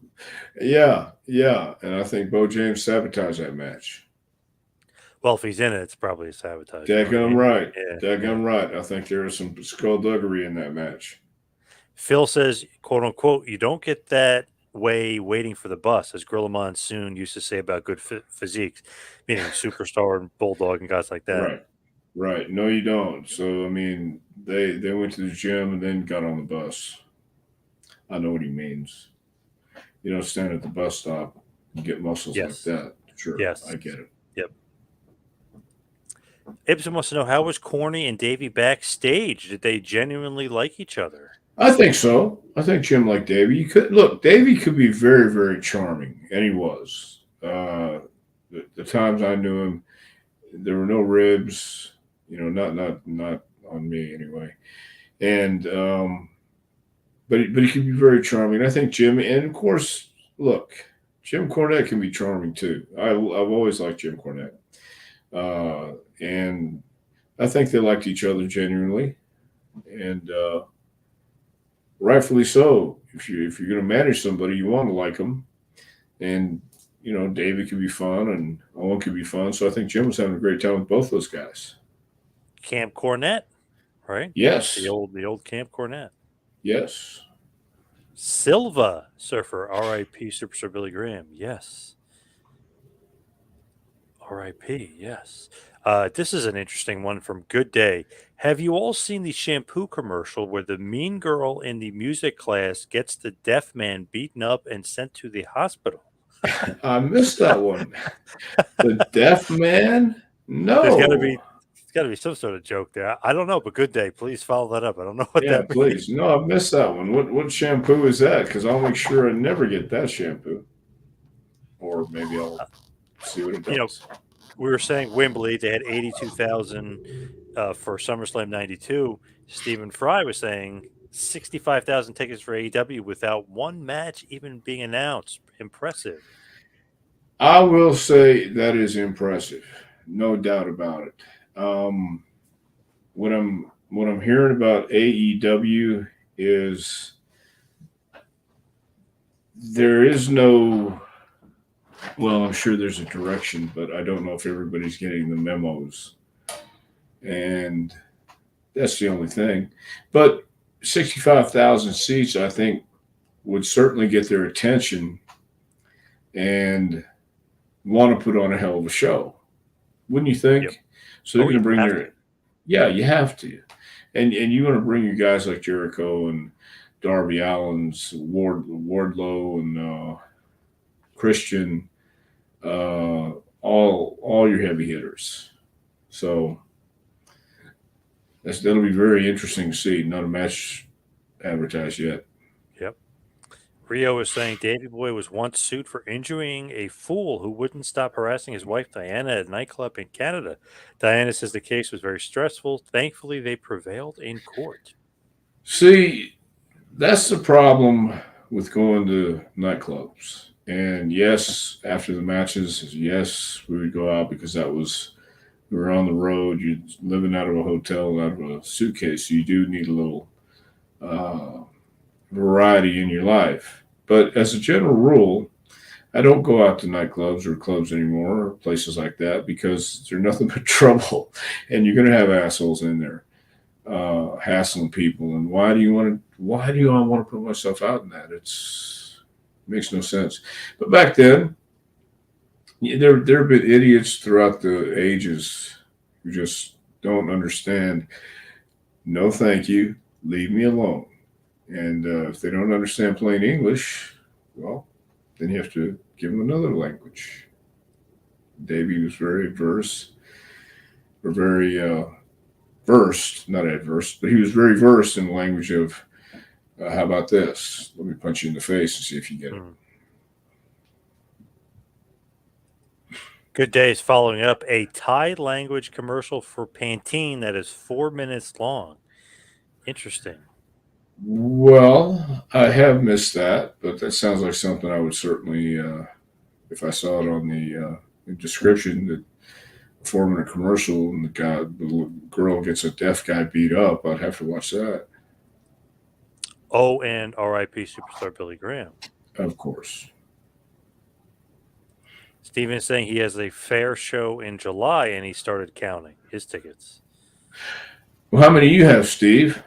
B: Yeah, yeah, and I think Bo James sabotaged that match.
A: Well, if he's in it, it's probably a sabotage joint.
B: Daggum right.
A: Yeah, yeah.
B: Daggum right. I think there was some skullduggery in that match.
A: Phil says, quote unquote, you don't get that way waiting for the bus, as Gorilla Monsoon used to say about good physiques, meaning Superstar and Bulldog and guys like that.
B: Right. Right. No, you don't. So I mean, they went to the gym and then got on the bus. I know what he means. You don't stand at the bus stop and get muscles like
A: Yes.
B: that. Sure,
A: Yes.
B: I get it.
A: Yep. Ibsen wants to know, how was Corny and Davey backstage? Did they genuinely like each other?
B: I think so. I think Jim liked Davey. You could look. Davey could be very, very charming, and he was. The times I knew him, there were no ribs. You know, not on me anyway. And but he could be very charming. I think Jim, and of course, look, Jim Cornette can be charming too. I've always liked Jim Cornette, and I think they liked each other genuinely, and rightfully so. If you're going to manage somebody, you want to like them, and you know David could be fun, and Owen could be fun. So I think Jim was having a great time with both those guys.
A: Camp Cornette, right? The
B: Yes,
A: old Camp Cornette.
B: yes.
A: Silva Surfer, R.I.P. Superstar Billy Graham. Yes. R.I.P. Yes. This is an interesting one from Good Day. Have you all seen the shampoo commercial where the mean girl in the music class gets the deaf man beaten up and sent to the hospital?
B: I missed that one. The deaf man?
A: There's got to be
B: No.
A: It's got to be some sort of joke there. I don't know, but Good Day. Please follow that up. I don't know what
B: Yeah,
A: that means.
B: please. No, I missed that one. What shampoo is that? Because I'll make sure I never get that shampoo. Or maybe I'll see what it
A: You know,
B: does.
A: we were saying Wembley, they had 82,000 for SummerSlam 92. Stephen Fry was saying 65,000 tickets for AEW without one match even being announced. Impressive.
B: I will say that is impressive. No doubt about it. Um, what I'm hearing about AEW is there is no, well, I'm sure there's a direction, but I don't know if everybody's getting the memos. And that's the only thing. But 65,000 seats, I think, would certainly get their attention and want to put on a hell of a show. Wouldn't you
A: Yep.
B: think? So they're
A: Oh,
B: going
A: you
B: to bring
A: have to.
B: their, yeah, you have to. And you want to bring your guys like Jericho and Darby Allen's, Wardlow and Christian, all your heavy hitters. So that'll be very interesting to see. Not a match advertised yet.
A: Yep. Rio is saying Davy Boy was once sued for injuring a fool who wouldn't stop harassing his wife Diana at a nightclub in Canada. Diana says the case was very stressful. Thankfully, they prevailed in court.
B: See, that's the problem with going to nightclubs. And yes, after the matches, yes, we would go out because we were on the road. You're living out of a hotel, out of a suitcase. So you do need a little uh, variety in your life. But as a general rule, I don't go out to nightclubs or clubs anymore or places like that because they're nothing but trouble. And you're going to have assholes in there hassling people. And why do I want to put myself out in that? It makes no sense. But back then, there have been idiots throughout the ages who just don't understand. No, thank you. Leave me alone. And if they don't understand plain English, well, then you have to give them another language. Davey was very adverse, or very versed, not adverse, but he was very versed in the language of, how about this? Let me punch you in the face and see if you get it.
A: Hmm. Good Day is following up a Thai language commercial for Pantene that is 4 minutes long. Interesting.
B: Well, I have missed that, but that sounds like something I would certainly, if I saw it on the description that forming a commercial and the girl gets a deaf guy beat up, I'd have to watch that.
A: Oh, and R.I.P. superstar Billy Graham.
B: Of course.
A: Steven is saying he has a fair show in July, and he started counting his tickets.
B: Well, how many do you have, Steve?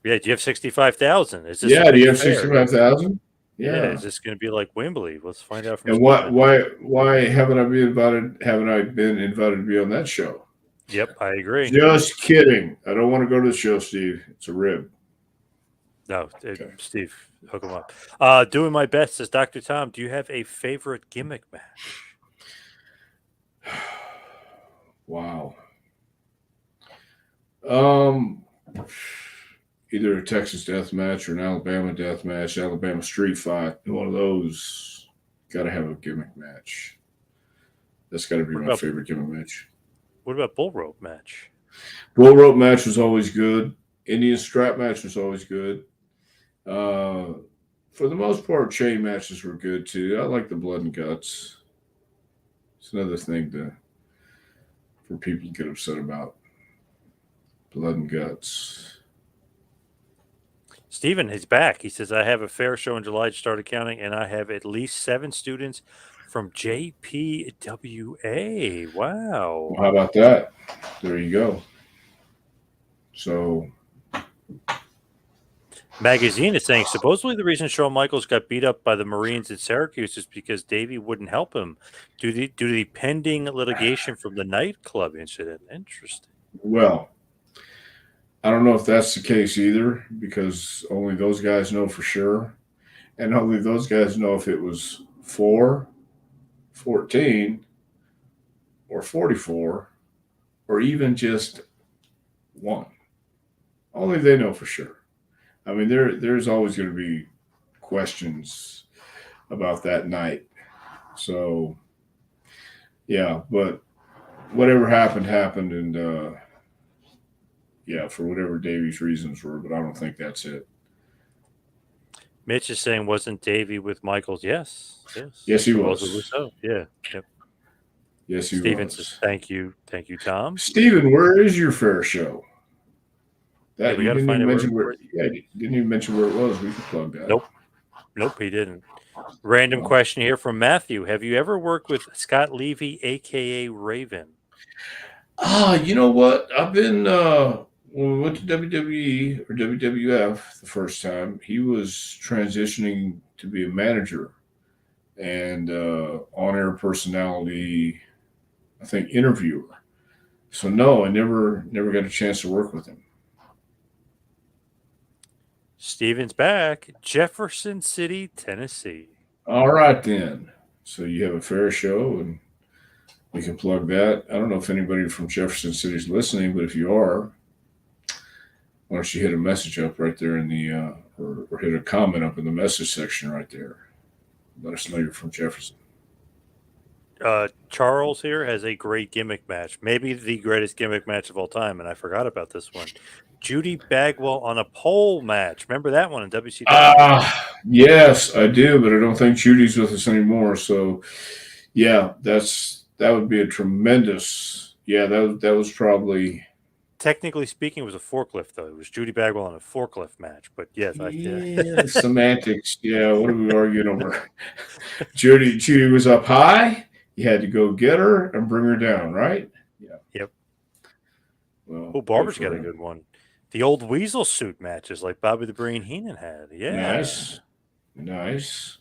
A: Yeah, do you have 65,000? Is this a
B: Yeah, do
A: big
B: you have
A: fair?
B: 65,000?
A: Yeah,
B: Yeah.
A: is this going to be like Wembley? Let's find out from
B: And
A: Steven.
B: why haven't I been invited? Haven't I been invited to be on that show?
A: Yep, I agree.
B: Just kidding. I don't want to go to the show, Steve. It's a rib.
A: No,
B: Okay.
A: Steve, hook him up. Doing my best, says Dr. Tom. Do you have a favorite gimmick match?
B: Wow. Um, either a Texas death match or an Alabama death match, Alabama street fight. One of those. Got to have a gimmick match. That's got to be my favorite gimmick match.
A: What about bull rope match?
B: Bull rope match was always good. Indian strap match was always good. For the most part, chain matches were good too. I like the blood and guts. It's another thing for people to get upset about. Blood and guts.
A: Steven, he's back. He says, I have a fair show in July, started counting, and I have at least 7 students from JPWA. Wow.
B: Well, how about that? There you go. So,
A: Magazine is saying supposedly the reason Shawn Michaels got beat up by the Marines in Syracuse is because Davey wouldn't help him due to the pending litigation from the nightclub incident. Interesting.
B: well, I don't know if that's the case either because only those guys know for sure. And only those guys know if it was 4, 14, or 44, or even just 1. Only they know for sure. I mean, there's always going to be questions about that night. So, yeah, but whatever happened, happened. And, yeah, for whatever Davey's reasons were, but I don't think that's it.
A: Mitch is saying, wasn't Davey with Michaels? Yes.
B: Yes, he
A: Supposedly
B: was.
A: so. Yeah. Yep.
B: Yes, he
A: Steven
B: was.
A: says, thank you, Tom.
B: Steven, where is your fair show? That
A: we
B: you
A: got to
B: didn't
A: find
B: even
A: out
B: mention where. Yeah, you didn't even mention where it was. We could plug that.
A: Nope, he didn't. Random question here from Matthew. Have you ever worked with Scott Levy, a.k.a. Raven?
B: You know what? I've been when we went to WWE or WWF the first time, he was transitioning to be a manager and on-air personality, I think interviewer. So no, I never got a chance to work with him.
A: Steven's back. Jefferson City, Tennessee.
B: All right then. So you have a fair show and we can plug that. I don't know if anybody from Jefferson City is listening, but if you are, why don't you hit a message up right there in the or hit a comment up in the message section right there. Let us know you're from Jefferson.
A: Charles here has a great gimmick match, maybe the greatest gimmick match of all time, and I forgot about this one. Judy Bagwell on a pole match. Remember that one in WCW?
B: Yes, I do, but I don't think Judy's with us anymore. So, yeah, that would be a tremendous. Yeah, that was probably.
A: Technically speaking, it was a forklift, though. It was Judy Bagwell on a forklift match. But yes,
B: Yeah, semantics. Yeah, what are we arguing over? Judy was up high. You had to go get her and bring her down, right? Yeah.
A: Yep.
B: Well,
A: Barber's got a good one. The old Weasel suit matches like Bobby the Brain Heenan had. Yeah.
B: Nice.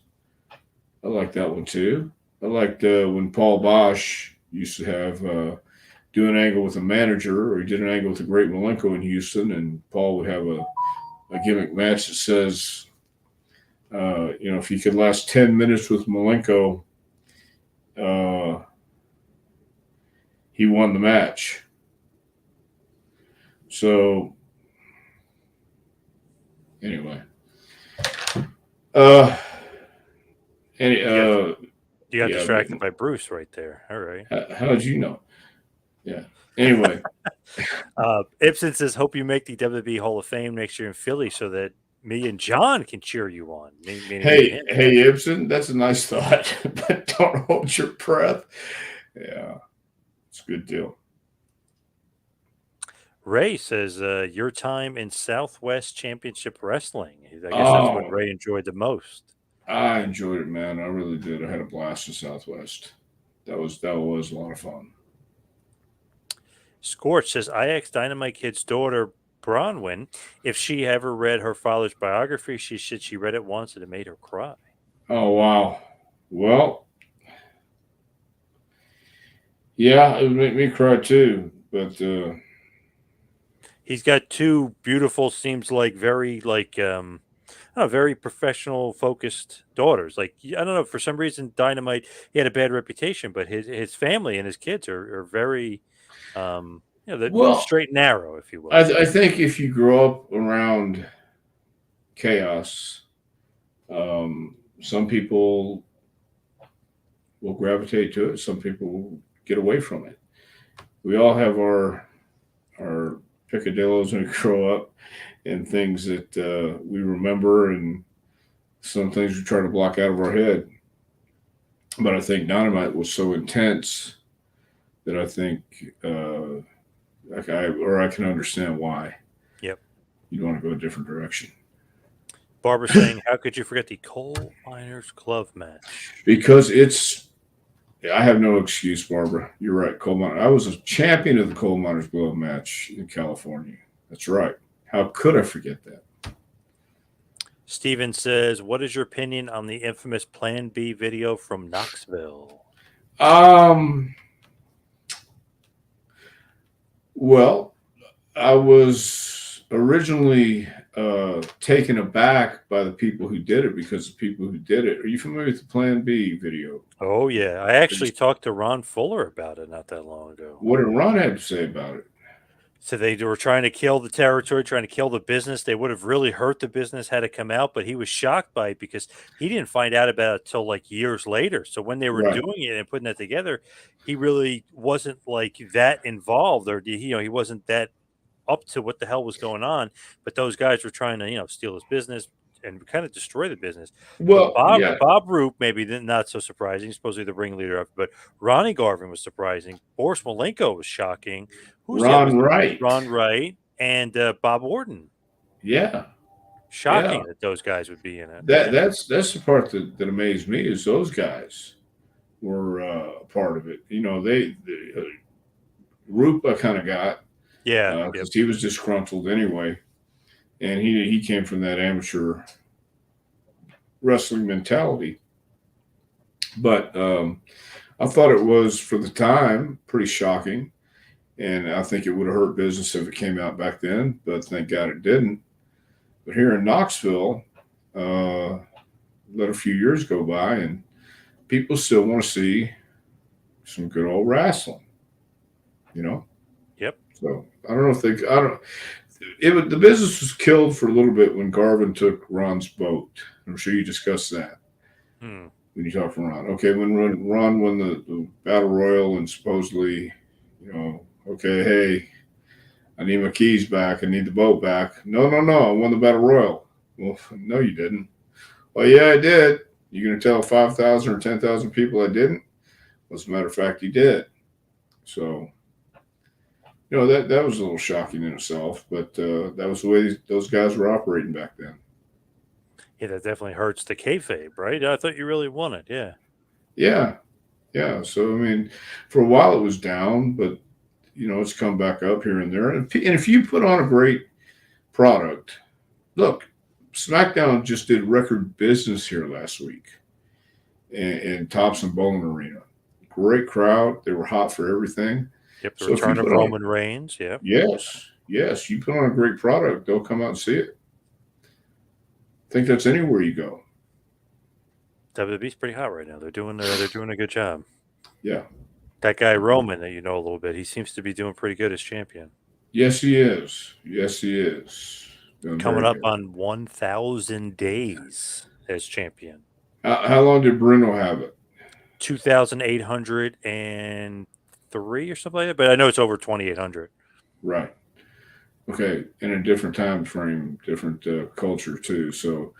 B: I like that one too. I liked when Paul Bosch used to have do an angle with a manager, or he did an angle with a Great Malenko in Houston, and Paul would have a gimmick match that says, if he could last 10 minutes with Malenko, he won the match. So, anyway.
A: You got distracted by Bruce right there. All right.
B: How did you know? Yeah. Anyway.
A: Ibsen says, hope you make the WWE Hall of Fame next year in Philly so that me and John can cheer you on.
B: Hey, Ibsen, that's a nice thought, but don't hold your breath. Yeah. It's a good deal.
A: Ray says, your time in Southwest Championship Wrestling. I guess that's what
B: Oh,
A: Ray enjoyed the most.
B: I enjoyed it, man. I really did. I had a blast in Southwest. That was a lot of fun.
A: Scorch says, I asked Dynamite Kid's daughter, Bronwyn, if she ever read her father's biography. She said she read it once and it made her cry.
B: Oh wow. Well, yeah, it would make me cry too. But
A: He's got two beautiful, seems like very I don't know, very professional focused daughters. Like I don't know, for some reason Dynamite he had a bad reputation, but his family and his kids are very the
B: well,
A: straight and narrow, if you
B: I,
A: will.
B: I think if you grow up around chaos, some people will gravitate to it. Some people will get away from it. We all have our picadillos when we grow up, and things that we remember, and some things we try to block out of our head. But I think Dynamite was so intense that I think I can understand why
A: Yep.
B: you'd want to go a different direction.
A: Barbara saying, how could you forget the coal miners glove match?
B: Because I have no excuse, Barbara. You're right. Coal miner. I was a champion of the coal miners glove match in California. That's right. How could I forget that?
A: Steven says, what is your opinion on the infamous Plan B video from Knoxville?
B: Um. Well, I was originally taken aback by the people who did it because the people who did it. Are you familiar with the Plan B video?
A: Oh yeah. I actually talked to Ron Fuller about it not that long ago.
B: What did Ron have to say about it?
A: So they were trying to kill the territory, trying to kill the business. They would have really hurt the business had it come out, but he was shocked by it because he didn't find out about it till like years later. So when they were
B: Right.
A: doing it and putting that together, he really wasn't like that involved, or he wasn't that up to what the hell was going on. But those guys were trying to steal his business and kind of destroy the business. But
B: Well,
A: Bob
B: yeah.
A: Bob Roop maybe not so surprising. He's supposedly the ringleader of it, but Ronnie Garvin was surprising. Boris Malenko was shocking. Who's the other?
B: Ron Wright.
A: Ron Wright and Bob Orton.
B: Yeah. Yeah.
A: Shocking that those guys would be in it.
B: That
A: Yeah.
B: that's the part that amazed me is those guys were a part of it. Roop I kind of got
A: Yeah. Yep.
B: because he was disgruntled anyway, and he came from that amateur wrestling mentality. But I thought it was for the time pretty shocking, and I think it would have hurt business if it came out back then. But thank God it didn't. But here in Knoxville, let a few years go by, and people still want to see some good old wrestling. You know.
A: Yep.
B: So I don't know if they. I don't. The business was killed for a little bit when Garvin took Ron's boat. I'm sure you discussed that when you talk to Ron. Okay, when Ron won the battle royal and supposedly, okay, hey, I need my keys back. I need the boat back. No, I won the battle royal. Well, no, you didn't. Well, yeah, I did. You going to tell 5,000 or 10,000 people I didn't? Well, as a matter of fact, you did. So, that was a little shocking in itself, but that was the way those guys were operating back then.
A: Yeah, that definitely hurts the kayfabe, right? I thought you really won it. Yeah.
B: Yeah. Yeah. So, I mean, for a while it was down, but, it's come back up here and there. And if you put on a great product, look, SmackDown just did record business here last week in Thompson Bowling Arena. Great crowd. They were hot for everything.
A: Yep. The
B: So if you
A: return of
B: put on,
A: Roman Reigns. Yeah.
B: yes, you put on a great product, they'll come out and see it. I think that's anywhere you go.
A: WWE's pretty hot right now. They're doing a good job.
B: Yeah.
A: That guy Roman that you know a little bit, he seems to be doing pretty good as champion.
B: Yes, he is. Yes, he is. Doing
A: Coming
B: very
A: up
B: good.
A: on 1,000 days as champion.
B: How long did Bruno have it?
A: 2,803 or something like that, but I know it's over 2,800.
B: Right. Okay, in a different time frame, different culture too. So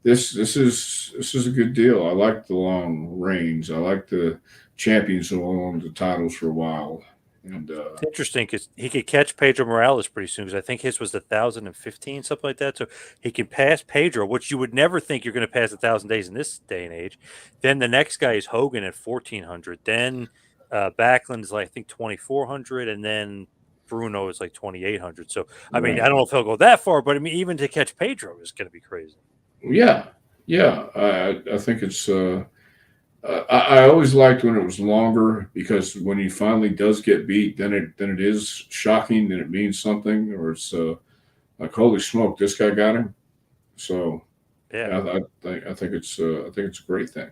B: this is a good deal. I like the long reigns. I like the champions who own the titles for a while. And
A: It's interesting because he could catch Pedro Morales pretty soon because I think his was 1,015, something like that. So he can pass Pedro, which you would never think you're going to pass 1,000 days in this day and age. Then the next guy is Hogan at 1,400. Then Backlund is like I think 2,400, and then Bruno is like 2,800. So I mean, I
B: right.
A: don't know if he'll go that far, but I mean, even to catch Pedro is going to be crazy.
B: Yeah, yeah. I think it's. I always liked when it was longer because when he finally does get beat, then it is shocking. Then it means something, or it's like holy smoke, this guy got him. So
A: Yeah.
B: yeah, I think it's a great thing.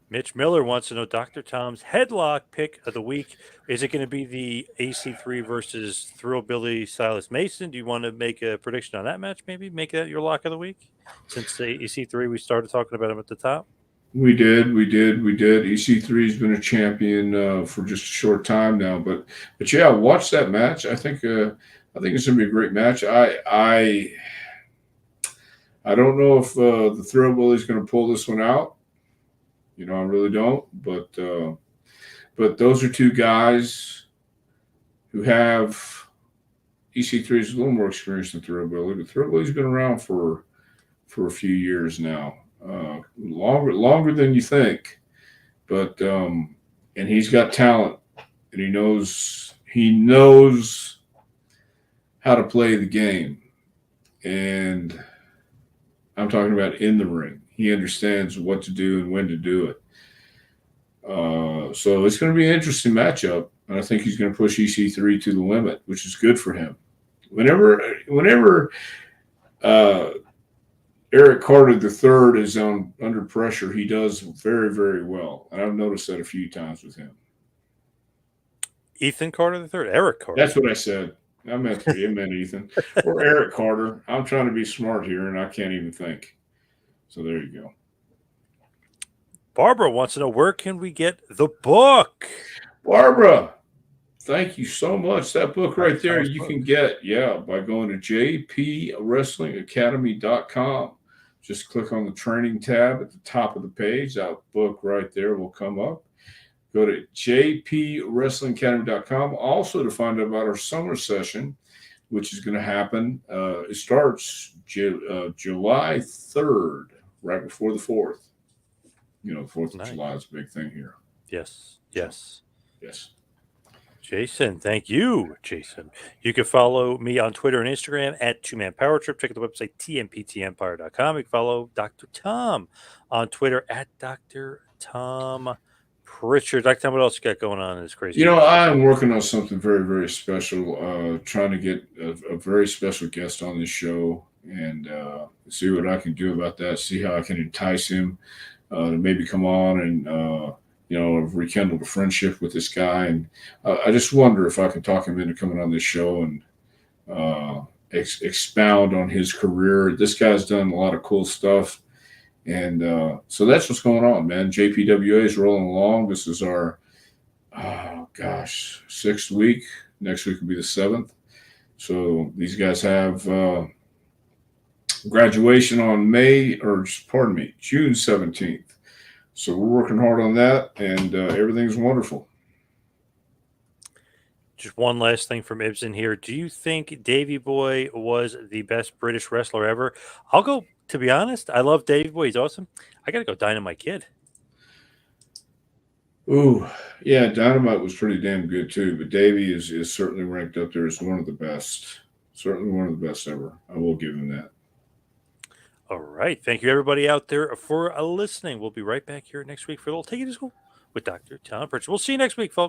A: Mitch Miller wants to know Dr. Tom's headlock pick of the week. Is it going to be the AC3 versus Thrillbilly Silas Mason? Do you want to make a prediction on that match? Maybe make that your lock of the week? Since AC3, we started talking about him at the top.
B: We did. EC3's been a champion for just a short time now, but yeah, watch that match. I think it's gonna be a great match. I don't know if the Thrillbilly's gonna pull this one out. I really don't. But those are two guys who have EC3 is a little more experienced than Thrillbilly, but Thrillbilly's been around for a few years now, longer than you think. But and he's got talent, and he knows how to play the game, and I'm talking about in the ring. He understands what to do and when to do it. So it's going to be an interesting matchup, and I think he's going to push EC3 to the limit, which is good for him. Whenever uh, Eric Carter III is under pressure, he does very, very well, and I've noticed that a few times with him.
A: Ethan Carter the third, Eric Carter.
B: That's what I said. I meant Ethan or Eric Carter. I'm trying to be smart here, and I can't even think. So there you go.
A: Barbara wants to know where can we get the book?
B: Barbara, thank you so much. That book right there you can get, by going to jpwrestlingacademy.com. Just click on the training tab at the top of the page. That book right there will come up. Go to jpwrestlingacademy.com. Also to find out about our summer session, which is going to happen. It starts July 3rd, right before the 4th. The 4th of July is a big thing here.
A: Yes. Jason, thank you, Jason. You can follow me on Twitter and Instagram at 2Man Power Trip. Check out the website, tmptempire.com. You can follow Dr. Tom on Twitter at Dr. Tom Prichard. Dr. Tom, what else you got going on in this crazy?
B: I'm working on something very, very special, trying to get a very special guest on this show and see what I can do about that, see how I can entice him to maybe come on and rekindle the friendship with this guy. And I just wonder if I can talk him into coming on this show and expound on his career. This guy's done a lot of cool stuff. And so that's what's going on, man. JPWA is rolling along. This is our, 6th week. Next week will be the 7th. So these guys have graduation on June 17th. So we're working hard on that, and everything's wonderful.
A: Just one last thing from Ibsen here. Do you think Davey Boy was the best British wrestler ever? I'll go, to be honest. I love Davey Boy. He's awesome. I got to go Dynamite Kid.
B: Ooh, yeah, Dynamite was pretty damn good, too. But Davey is certainly ranked up there as one of the best. Certainly one of the best ever. I will give him that.
A: All right. Thank you, everybody out there, for listening. We'll be right back here next week for a little Take It to School with Dr. Tom Prichard. We'll see you next week, folks.